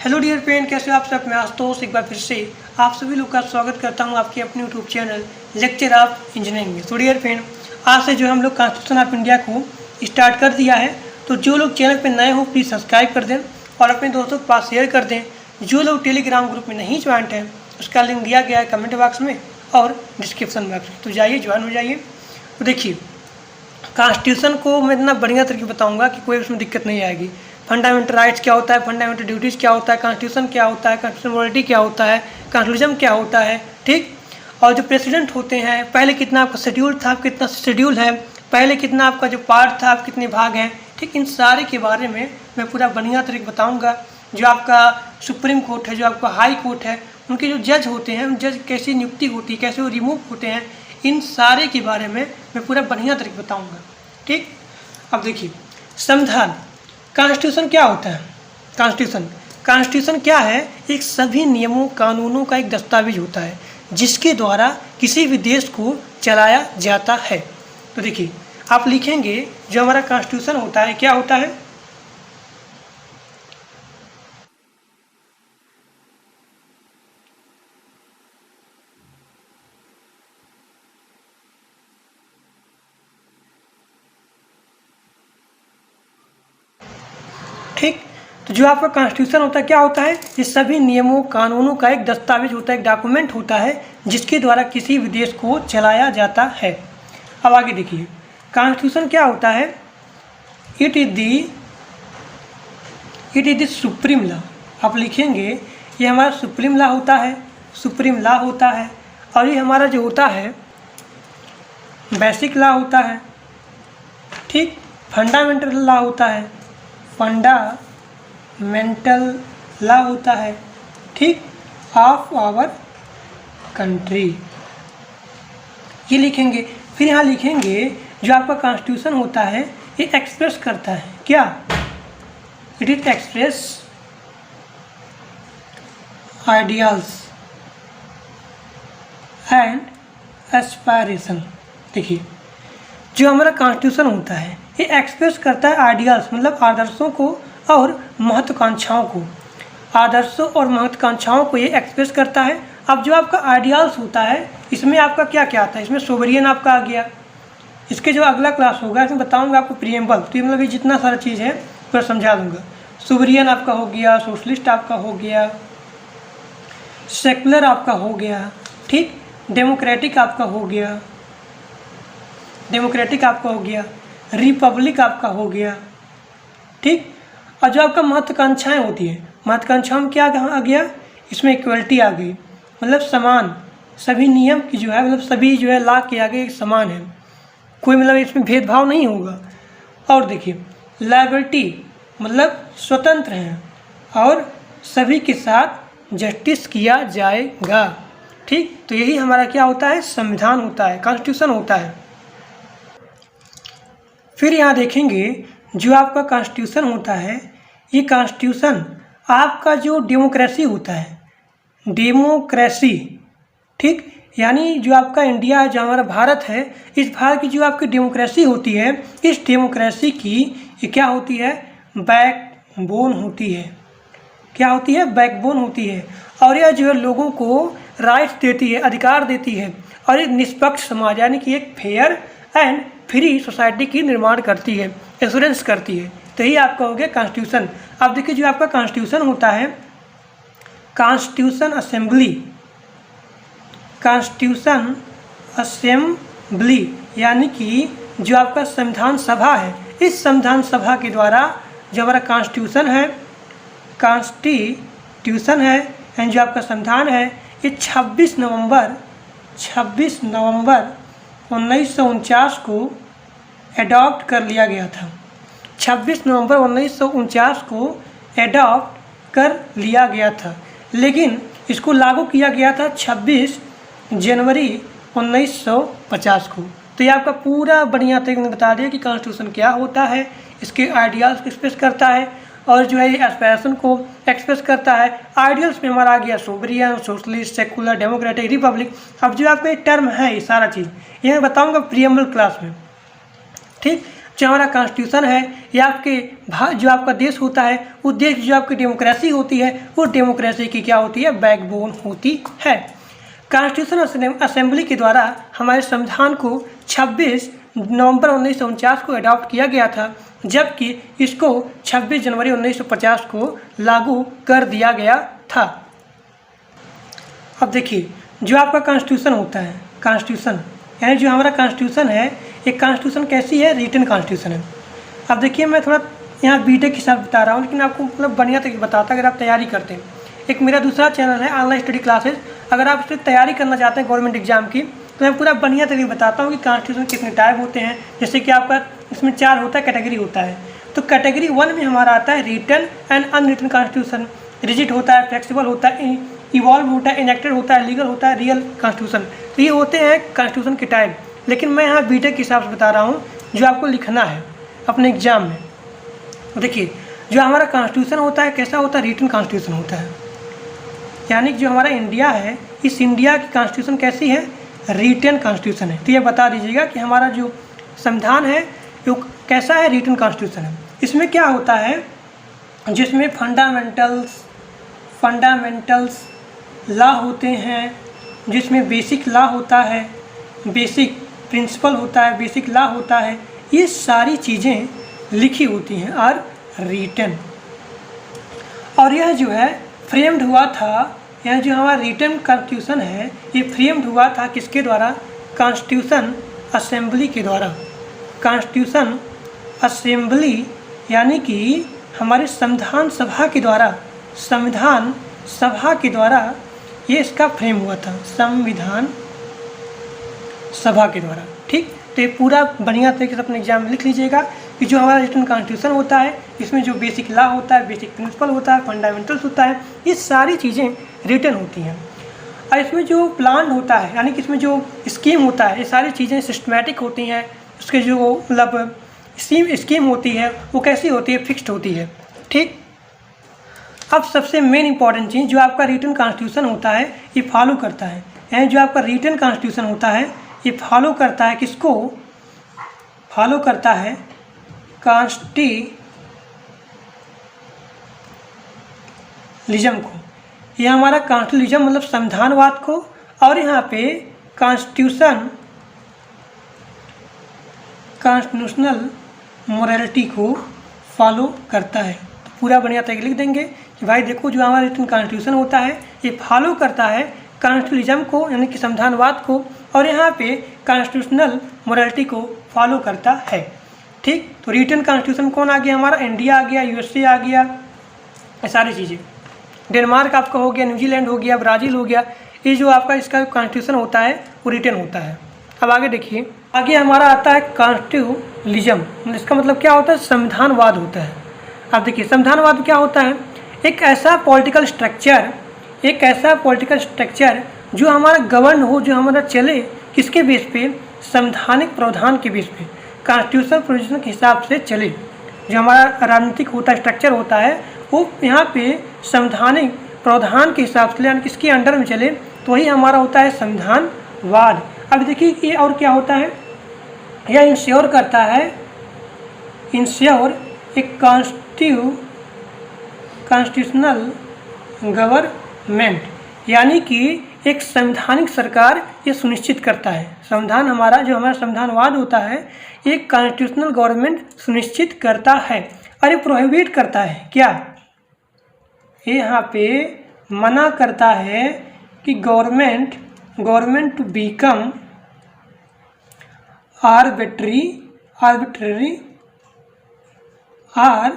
Hello dear friend, कैसे हो आप सब। मैं आशुतोष एक बार फिर से आप सभी लोग का स्वागत करता हूं आपके अपने YouTube channel lecture of engineering में। तो डियर फ्रेंड, आज से जो हम लोग कॉन्स्टिट्यूशन ऑफ इंडिया को स्टार्ट कर दिया है, तो जो लोग चैनल पर नए हो प्लीज़ सब्सक्राइब कर दें और अपने दोस्तों के पास शेयर कर दें। जो लोग टेलीग्राम ग्रुप में नहीं ज्वाइंट हैं उसका लिंक दिया गया है कमेंट बॉक्स में और डिस्क्रिप्शन बॉक्स में, तो जाइए ज्वाइन हो जाइए। तो देखिए, कॉन्स्टिट्यूशन को मैं इतना बढ़िया तरीके बताऊंगा कि कोई उसमें दिक्कत नहीं आएगी। फंडामेंटल राइट्स क्या होता है, फंडामेंटल ड्यूटीज़ क्या होता है, कॉन्स्टिट्यूशन क्या होता है, कॉन्स्टिट्यूशनलिटी क्या होता है, कॉन्क्लूजन क्या होता है, ठीक। और जो प्रेसिडेंट होते हैं, पहले कितना आपका शेड्यूल था, कितना शेड्यूल है, पहले कितना आपका जो पार्ट था, आप कितने भाग हैं, ठीक। इन सारे के बारे में मैं पूरा बढ़िया तरीके बताऊँगा। जो आपका सुप्रीम कोर्ट है, जो आपका हाई कोर्ट है, उनके जो जज होते हैं, उन जज कैसी नियुक्ति होती है, कैसे वो रिमूव होते हैं, इन सारे के बारे में मैं पूरा बढ़िया तरीके बताऊँगा, ठीक। अब देखिए, संविधान, कॉन्स्टिट्यूशन क्या होता है। कॉन्स्टिट्यूशन क्या है? एक सभी नियमों कानूनों का एक दस्तावेज होता है जिसके द्वारा किसी भी देश को चलाया जाता है। तो देखिए, आप लिखेंगे जो हमारा कॉन्स्टिट्यूशन होता है क्या होता है। ठीक, तो जो आपका कॉन्स्टिट्यूशन होता है क्या होता है? ये सभी नियमों कानूनों का एक दस्तावेज होता है, एक डॉक्यूमेंट होता है जिसके द्वारा किसी भी देश को चलाया जाता है। अब आगे देखिए, कॉन्स्टिट्यूशन क्या होता है? It is the supreme law. आप लिखेंगे ये हमारा सुप्रीम लॉ होता है, सुप्रीम लॉ होता है। और ये हमारा जो होता है बेसिक लॉ होता है, ठीक। फंडामेंटल लॉ होता है, फंडामेंटल लॉ होता है, ठीक, ऑफ आवर कंट्री। ये लिखेंगे। फिर यहाँ लिखेंगे जो आपका कॉन्स्टिट्यूशन होता है ये एक्सप्रेस करता है क्या? It is express ideals and aspiration. देखिए, जो हमारा कॉन्स्टिट्यूशन होता है ये एक्सप्रेस करता है आइडियल्स, मतलब आदर्शों को और महत्वाकांक्षाओं को। आदर्शों और महत्वाकांक्षाओं को ये एक्सप्रेस करता है। अब जो आपका आइडियल्स होता है इसमें आपका क्या क्या आता है? इसमें सोवरियन आपका आ गया। इसके जो अगला क्लास होगा इसमें बताऊंगा आपको प्रीएम्बल। तो ये मतलब ये जितना सारा चीज़ है पूरा समझा दूंगा। सोवरियन आपका हो गया, सोशलिस्ट आपका हो गया, सेकुलर आपका हो गया, ठीक, डेमोक्रेटिक आपका हो गया, रिपब्लिक आपका हो गया, ठीक। और जो आपका महत्वाकांक्षाएँ होती हैं, महत्वाकांक्षाओं में क्या कहाँ आ गया? इसमें इक्वलिटी आ गई, मतलब समान, सभी नियम की जो है मतलब सभी जो है लॉ के आगे समान है, कोई मतलब इसमें भेदभाव नहीं होगा। और देखिए, लायबिलिटी मतलब स्वतंत्र हैं और सभी के साथ जस्टिस किया जाएगा, ठीक। तो यही हमारा क्या होता है? संविधान होता है, कॉन्स्टिट्यूशन होता है। फिर यहाँ देखेंगे जो आपका कॉन्स्टिट्यूशन होता है, ये कॉन्स्टिट्यूशन आपका जो डेमोक्रेसी होता है, डेमोक्रेसी, ठीक, यानी जो आपका इंडिया है, जो हमारा भारत है, इस भारत की जो आपकी डेमोक्रेसी होती है, इस डेमोक्रेसी की ये क्या होती है? बैकबोन होती है। क्या होती है? बैकबोन होती है। और यह जो है लोगों को राइट्स देती है, अधिकार देती है और एक निष्पक्ष समाज यानी कि एक फेयर एंड फ्री सोसाइटी की निर्माण करती है, एश्योरेंस करती है। तो यही आपका हो गया कॉन्स्टिट्यूशन। अब देखिए, जो आपका कॉन्स्टिट्यूशन होता है, कॉन्स्टिट्यूशन असेंबली यानी कि जो आपका संविधान सभा है, इस संविधान सभा के द्वारा जो हमारा कॉन्स्टिट्यूशन है एंड जो आपका संविधान है, ये 26 नवंबर 1949 को एडॉप्ट कर लिया गया था। 26 नवंबर 1949 को एडॉप्ट कर लिया गया था, लेकिन इसको लागू किया गया था 26 जनवरी 1950 को। तो ये आपका पूरा बढ़िया तरीके से बता दिया कि कॉन्स्टिट्यूशन क्या होता है, इसके आइडियाल्स को एक्सप्रेस करता है और जो है ये एस्पिरेशन को एक्सप्रेस करता है। आइडियल्स में हमारा आ गया sovereign, socialist, secular, democratic, Republic. अब जो आपका एक टर्म है ये सारा चीज़ ये मैं बताऊँगा प्रीएम्बल क्लास में, ठीक। जो हमारा कॉन्स्टिट्यूशन है या जो आपका देश होता है, वो देश जो आपकी डेमोक्रेसी होती है, वो डेमोक्रेसी की क्या होती है, बैकबोन होती है। कॉन्स्टिट्यूशन असेंबली के द्वारा हमारे संविधान को 26 नवंबर 1949 को अडॉप्ट किया गया था, जबकि इसको 26 जनवरी 1950 को लागू कर दिया गया था। अब देखिए, जो आपका कॉन्स्टिट्यूशन होता है, कॉन्स्टिट्यूशन यानी जो हमारा कॉन्स्टिट्यूशन है, एक कॉन्स्टिट्यूशन कैसी है, रिटन कॉन्स्टिट्यूशन है। अब देखिए, मैं थोड़ा यहाँ बीटेक के साथ बता रहा हूँ, लेकिन आपको मतलब बढ़िया तरीके बताता अगर आप तैयारी करते हैं। एक मेरा दूसरा चैनल है ऑनलाइन स्टडी क्लासेस, अगर आप इससे तैयारी करना चाहते हैं गवर्नमेंट एग्जाम की, तो मैं पूरा बढ़िया तरीके बताता हूँ कि कॉन्स्टिट्यूशन कितने टाइप होते हैं। जैसे कि आपका इसमें 4 होता है, कैटेगरी होता है। तो कैटेगरी 1 में हमारा आता है written and unwritten constitution. Rigid होता है, फ्लेक्सिबल होता है, इवॉल्व होता है, इनेक्टेड होता है, लीगल होता है, रियल कॉन्स्टिट्यूशन। तो ये होते हैं कॉन्स्टिट्यूशन के टाइप, लेकिन मैं यहाँ बीटेक के हिसाब से बता रहा हूँ जो आपको लिखना है अपने एग्जाम में। देखिए, जो हमारा कॉन्स्टिट्यूशन होता है कैसा होता है, रिटन कॉन्स्टिट्यूशन होता है। यानी जो हमारा इंडिया है, इस इंडिया की कॉन्स्टिट्यूशन कैसी है, रिटन कॉन्स्टिट्यूशन है। तो ये बता दीजिएगा कि हमारा जो संविधान है वो कैसा है, रिटन कॉन्स्टिट्यूशन है। इसमें क्या होता है, जिसमें फंडामेंटल्स लॉ होते हैं, जिसमें बेसिक लॉ होता है, बेसिक प्रिंसिपल होता है, बेसिक लॉ होता है, ये सारी चीज़ें लिखी होती हैं और रिटन। और यह जो है फ्रेम्ड हुआ था, यह जो हमारा रिटन कॉन्स्टिट्यूशन है, ये फ्रेम्ड हुआ था किसके द्वारा, कॉन्स्टिट्यूशन असेंबली के द्वारा। कॉन्स्टिट्यूशन असेंबली यानी कि हमारे संविधान सभा के द्वारा, संविधान सभा के द्वारा ये इसका फ्रेम हुआ था, संविधान सभा के द्वारा। ठीक, तो ये पूरा बढ़िया तरीके से अपने एग्जाम में लिख लीजिएगा कि जो हमारा रिटन कॉन्स्टिट्यूशन होता है, इसमें जो बेसिक लॉ होता है, बेसिक प्रिंसिपल होता है, फंडामेंटल्स होता है, ये सारी चीज़ें रिटन होती हैं। और इसमें जो प्लान होता है, यानी कि इसमें जो स्कीम होता है, ये सारी चीज़ें सिस्टमेटिक होती हैं। उसके जो मतलब स्कीम होती है वो कैसी होती है, फिक्स्ड होती है। ठीक, अब सबसे मेन इंपॉर्टेंट चीज़, जो आपका रिटन कॉन्स्टिट्यूशन होता है ये फॉलो करता है, यानी जो आपका रिटन कॉन्स्टिट्यूशन होता है ये फॉलो करता है किसको, फॉलो करता है कॉन्स्टिट्यूशनलिज्म को। यह हमारा कॉन्स्टिट्यूशनलिज्म मतलब संविधानवाद को, और यहाँ पे कॉन्स्टिट्यूशनल मोरालिटी को फॉलो करता है। तो पूरा बढ़िया तरीके लिख देंगे कि भाई देखो, जो हमारा रिटन कॉन्स्टिट्यूशन होता है ये फॉलो करता है कॉन्स्टिट्यूशनलिज्म को, यानी कि संविधानवाद को, और यहाँ पे कॉन्स्टिट्यूशनल मोरालिटी को फॉलो करता है। ठीक, तो रिटन कॉन्स्टिट्यूशन कौन आ गया, हमारा इंडिया आ गया, यूएसए आ गया, ये सारी चीज़ें, डेनमार्क आपका हो गया, न्यूजीलैंड हो गया, ब्राज़ील हो गया, ये जो आपका इसका कॉन्स्टिट्यूशन होता है वो रिटन होता है। अब आगे देखिए, आगे हमारा आता है कॉन्स्टिट्यूशनलिज्म। इसका मतलब क्या होता है, संविधानवाद होता है। अब देखिए, संविधानवाद क्या होता है, एक ऐसा पॉलिटिकल स्ट्रक्चर जो हमारा गवर्न हो, जो हमारा चले किसके बेस पे, संवैधानिक प्रावधान के बेस पे, कॉन्स्टिट्यूशनल प्रोविजन के हिसाब से चले। जो हमारा राजनीतिक होता है, स्ट्रक्चर होता है, वो यहाँ पे संवैधानिक प्रावधान के हिसाब से, यानी किसके अंडर में चले, तो वही हमारा होता है संविधानवाद। अब देखिए ये और क्या होता है, यह इंश्योर करता है, एक कॉन्स्टिट्यूशनल गवर्नमेंट, यानी कि एक संवैधानिक सरकार ये सुनिश्चित करता है। संविधान हमारा, जो हमारा संविधानवाद होता है, एक कॉन्स्टिट्यूशनल गवर्नमेंट सुनिश्चिट करता है। और ये प्रोहिबिट करता है क्या, ये यहाँ पे मना करता है कि गवर्नमेंट टू बिकम आर्बिट्ररी और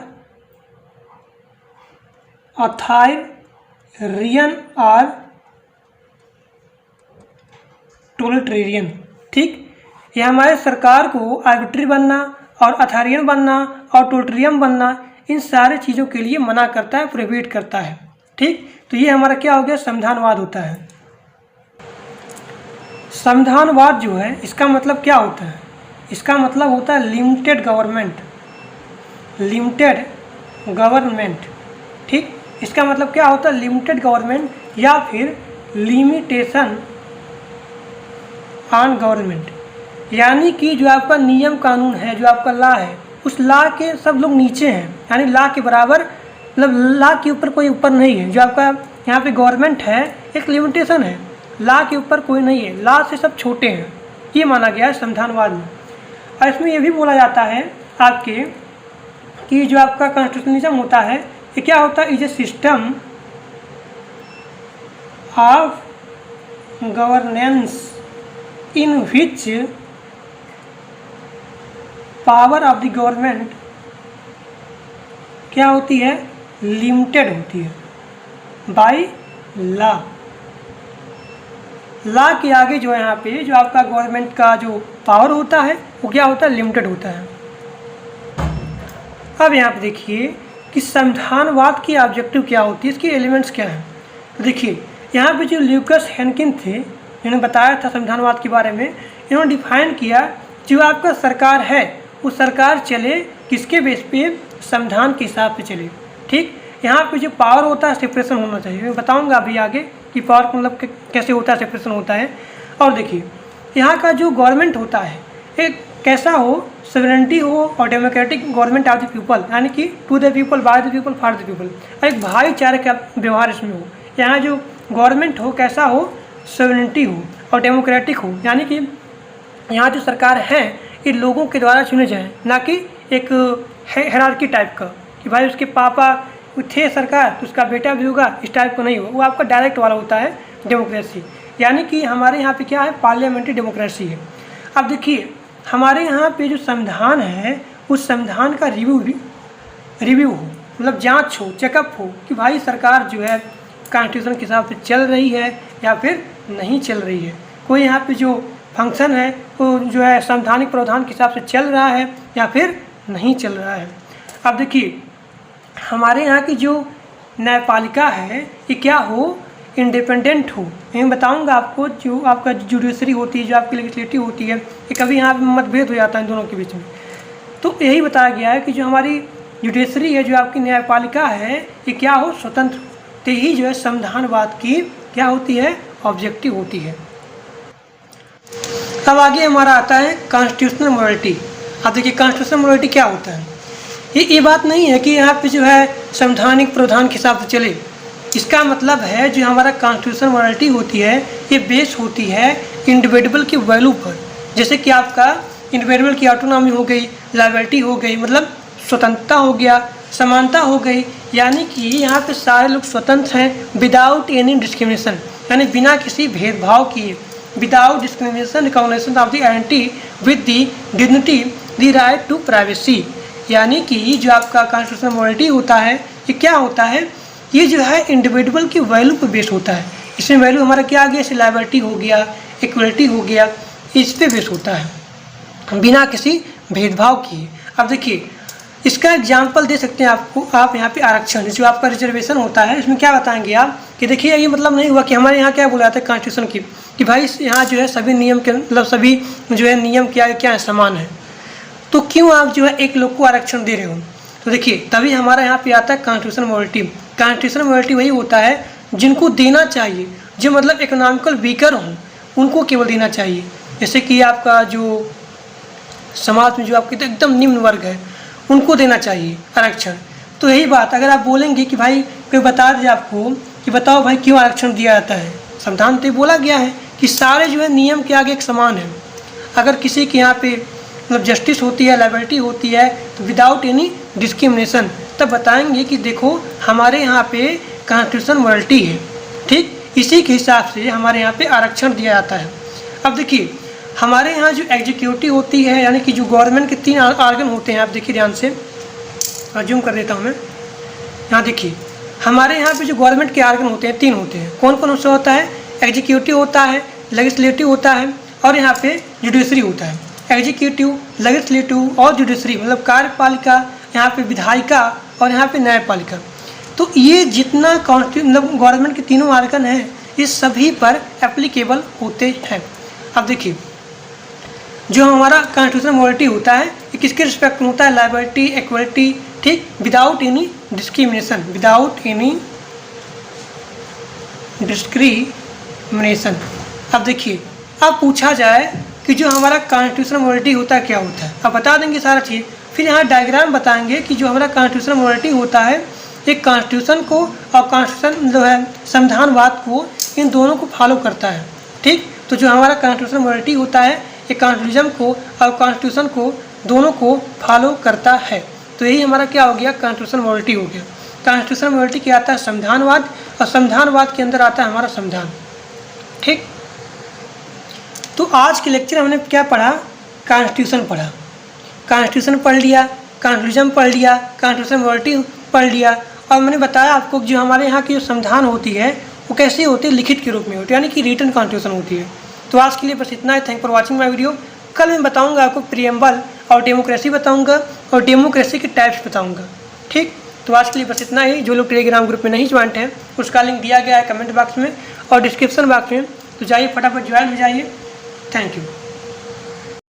अथॉरिटेरियन और टोटलिटेरियन। ठीक, यह हमारे सरकार को आर्बिट्ररी बनना और अथॉरिटेरियन बनना और टोटलिटेरियन बनना, इन सारे चीज़ों के लिए मना करता है, प्रोहिबिट करता है। ठीक, तो ये हमारा क्या हो गया, संविधानवाद होता है। संविधानवाद जो है इसका मतलब क्या होता है, इसका मतलब होता है लिमिटेड गवर्नमेंट। ठीक, इसका मतलब क्या होता है, लिमिटेड गवर्नमेंट या फिर लिमिटेशन ऑन गवर्नमेंट, यानी कि जो आपका नियम कानून है, जो आपका लॉ है, उस लॉ के सब लोग नीचे हैं, यानी लॉ के बराबर, मतलब लॉ के ऊपर कोई ऊपर नहीं है। जो आपका यहाँ पे गवर्नमेंट है एक लिमिटेशन है, लॉ के ऊपर कोई नहीं है, लॉ से सब छोटे हैं, ये माना गया है संविधानवाद में। और इसमें ये भी बोला जाता है आपके कि जो आपका कॉन्स्टिट्यूशनलिज्म होता है ये क्या होता है, is a system of governance in which power of the government क्या होती है, लिमिटेड होती है बाय लॉ। लॉ के आगे जो है यहाँ पे जो आपका गवर्नमेंट का जो पावर होता है वो क्या होता है, लिमिटेड होता है। अब यहाँ पे देखिए कि संविधानवाद की ऑब्जेक्टिव क्या होती है, इसके एलिमेंट्स क्या हैं। तो देखिए यहाँ पे जो ल्यूकस हेनकिन थे, इन्होंने बताया था संविधानवाद के बारे में, इन्होंने डिफाइन किया जो आपका सरकार है वो सरकार चले किसके बेस पे, संविधान के हिसाब से चले। ठीक, यहाँ पे जो पावर होता है सेपरेशन होना चाहिए, मैं बताऊँगा अभी आगे कि पावर मतलब कैसे होता है, सेपरेशन होता है। और देखिए यहाँ का जो गवर्नमेंट होता है एक कैसा हो, सॉवरेनिटी हो और democratic government of the people, यानी कि to the people, by the people, for the people, एक भाईचारे का व्यवहार इसमें हो। यहाँ जो गवर्नमेंट हो कैसा हो, सॉवरेनिटी हो और डेमोक्रेटिक हो, यानी कि यहाँ जो सरकार है ये लोगों के द्वारा चुने जाएँ, ना कि एक हायरार्की टाइप का कि भाई उसके पापा थे सरकार तो उसका बेटा भी होगा, इस टाइप का नहीं होगा। वो आपका डायरेक्ट वाला होता है डेमोक्रेसी, यानी कि हमारे यहाँ पे क्या है, पार्लियामेंट्री डेमोक्रेसी है। अब देखिए हमारे यहाँ पे जो संविधान है उस संविधान का रिव्यू हो, मतलब जांच हो, चेकअप हो कि भाई सरकार जो है कॉन्स्टिट्यूशन के हिसाब से चल रही है या फिर नहीं चल रही है। कोई यहाँ पे जो फंक्शन है वो जो है संवैधानिक प्रावधान के हिसाब से चल रहा है या फिर नहीं चल रहा है। अब देखिए हमारे यहाँ की जो न्यायपालिका है ये क्या हो, इंडिपेंडेंट हो। मैं बताऊंगा आपको जो आपका जुडिशरी होती है, जो आपकी लेजिस्लेटिव होती है, ये कभी यहाँ पे मतभेद हो जाता है इन दोनों के बीच में। तो यही बताया गया है कि जो हमारी जुडिशरी है, जो आपकी न्यायपालिका है, ये क्या हो, स्वतंत्र। तो यही जो है संविधानवाद की क्या होती है, ऑब्जेक्टिव होती है। अब आगे हमारा आता है कॉन्स्टिट्यूशनल मोरालिटी। अब देखिए कॉन्स्टिट्यूशनल मोरालिटी क्या होता है, ये बात नहीं है कि यहाँ पे जो है संवैधानिक प्रावधान के हिसाब से चले। इसका मतलब है जो हमारा कॉन्स्टिट्यूशनल मोरालिटी होती है ये बेस होती है इंडिविजुअल की वैल्यू पर। जैसे कि आपका इंडिविजुअल की ऑटोनॉमी हो गई, लायबिलिटी हो गई, मतलब स्वतंत्रता हो गया, समानता हो गई, यानी कि यहाँ पे सारे लोग स्वतंत्र हैं विदाउट एनी डिस्क्रिमिनेशन, यानी बिना किसी भेदभाव किए, without discrimination, recognition of the identity with the dignity, the right to privacy. यानी कि जो आपका कॉन्स्टिट्यूशनल मोरालिटी होता है ये क्या होता है, ये जो है इंडिविजुअल की वैल्यू पर बेस होता है। इसमें वैल्यू हमारा क्या आ गया, जैसे लायबिलिटी हो गया, इक्वलिटी हो गया, इस पे बेस होता है बिना किसी भेदभाव किए। अब देखिए इसका एग्जाम्पल दे सकते हैं आपको, आप यहाँ पे आरक्षण, जो आपका रिजर्वेशन होता है, इसमें क्या बताएंगे आप कि देखिए ये मतलब नहीं हुआ कि हमारे यहाँ क्या बोला जाता है कॉन्स्टिट्यूशन की कि भाई यहाँ जो है सभी नियम के, मतलब सभी जो है नियम क्या है समान है, तो क्यों आप जो है एक लोग को आरक्षण दे रहे हो। तो देखिए तभी हमारा यहाँ पे आता है कॉन्स्टिट्यूशनल मोरालिटी। कॉन्स्टिट्यूशनल मोरालिटी वही होता है जिनको देना चाहिए, जो मतलब इकोनॉमिकल वीकर हों उनको केवल देना चाहिए। जैसे कि आपका जो समाज में जो आपके एकदम निम्न वर्ग है उनको देना चाहिए आरक्षण। तो यही बात अगर आप बोलेंगे कि भाई कोई बता दे आपको कि बताओ भाई क्यों आरक्षण दिया जाता है, संविधान तो बोला गया है कि सारे जो है नियम के आगे एक समान है। अगर किसी के यहाँ पे मतलब जस्टिस होती है, लायबिलिटी होती है, तो विदाउट एनी डिस्क्रिमिनेशन, तब बताएंगे कि देखो हमारे यहाँ पे कॉन्स्टिट्यूशनल मोरालिटी है। ठीक इसी के हिसाब से हमारे यहाँ पे आरक्षण दिया जाता है। अब देखिए हमारे यहाँ जो एग्जीक्यूटिव होती है, यानी कि जो गवर्नमेंट के 3 ऑर्गन होते हैं, आप देखिए ध्यान से, जूम कर देता हूँ मैं, यहाँ देखिए हमारे यहाँ पे जो गवर्नमेंट के ऑर्गन होते हैं 3 होते हैं। कौन कौन सा होता है, एग्जीक्यूटिव होता है, लेजिस्लेटिव होता है और यहाँ पे जुडिशरी होता है। एग्जीक्यूटिव, लेजिस्लेटिव और जुडिशरी मतलब कार्यपालिका, यहाँ पे विधायिका और यहाँ पे न्यायपालिका। तो ये जितना मतलब गवर्नमेंट के 3 ऑर्गन हैं ये सभी पर एप्लीकेबल होते हैं। अब देखिए जो हमारा कॉन्स्टिट्यूशनल मोरालिटी होता है ये किसके रिस्पेक्ट में होता है, लायबिलिटी, इक्वलिटी, ठीक, without any discrimination, without any discrimination. अब देखिए अब पूछा जाए कि जो हमारा कॉन्स्टिट्यूशनल मॉडलिटी होता है क्या होता है, अब बता देंगे सारा चीज़। फिर यहाँ डायग्राम बताएंगे कि जो हमारा कॉन्स्टिट्यूशनल मॉडलिटी होता है, एक कॉन्स्टिट्यूशन को और कॉन्स्टिट्यूशन जो है संविधानवाद को, इन दोनों को फॉलो करता है। ठीक, तो जो हमारा कॉन्स्टिट्यूशनल मॉडलिटी होता है ये कॉन्स्टिट्यूशन को और कॉन्स्टिट्यूशन को दोनों को फॉलो करता है। तो यही हमारा क्या हो गया, कॉन्स्टिट्यूशनल मॉडलिटी हो गया। कॉन्स्टिट्यूशनल मॉडलिटी क्या आता है, संविधानवाद, और संविधानवाद के अंदर आता है हमारा संविधान। ठीक, तो आज के लेक्चर हमने क्या पढ़ा, कॉन्स्टिट्यूशन पढ़ा, कॉन्स्टिट्यूशन पढ़ लिया, कॉन्स्टिट्यूशन पढ़ लिया, कॉन्स्टिट्यूशनल मॉडलिटी पढ़ लिया, और मैंने बताया आपको जो हमारे यहाँ की जो संविधान होती है वो कैसी होती है, लिखित के रूप में होती है, यानी कि रिटन कॉन्स्टिट्यूशन होती है। तो आज के लिए बस इतना है। Thank for watching my video. कल मैं बताऊंगा आपको प्रीएम्बल और डेमोक्रेसी बताऊंगा और डेमोक्रेसी के टाइप्स बताऊंगा। ठीक, तो आज के लिए बस इतना ही। जो लोग टेलीग्राम ग्रुप में नहीं ज्वाइंट हैं उसका लिंक दिया गया है कमेंट बॉक्स में और डिस्क्रिप्शन बॉक्स में, तो जाइए फटाफट ज्वाइन हो जाइए। Thank you.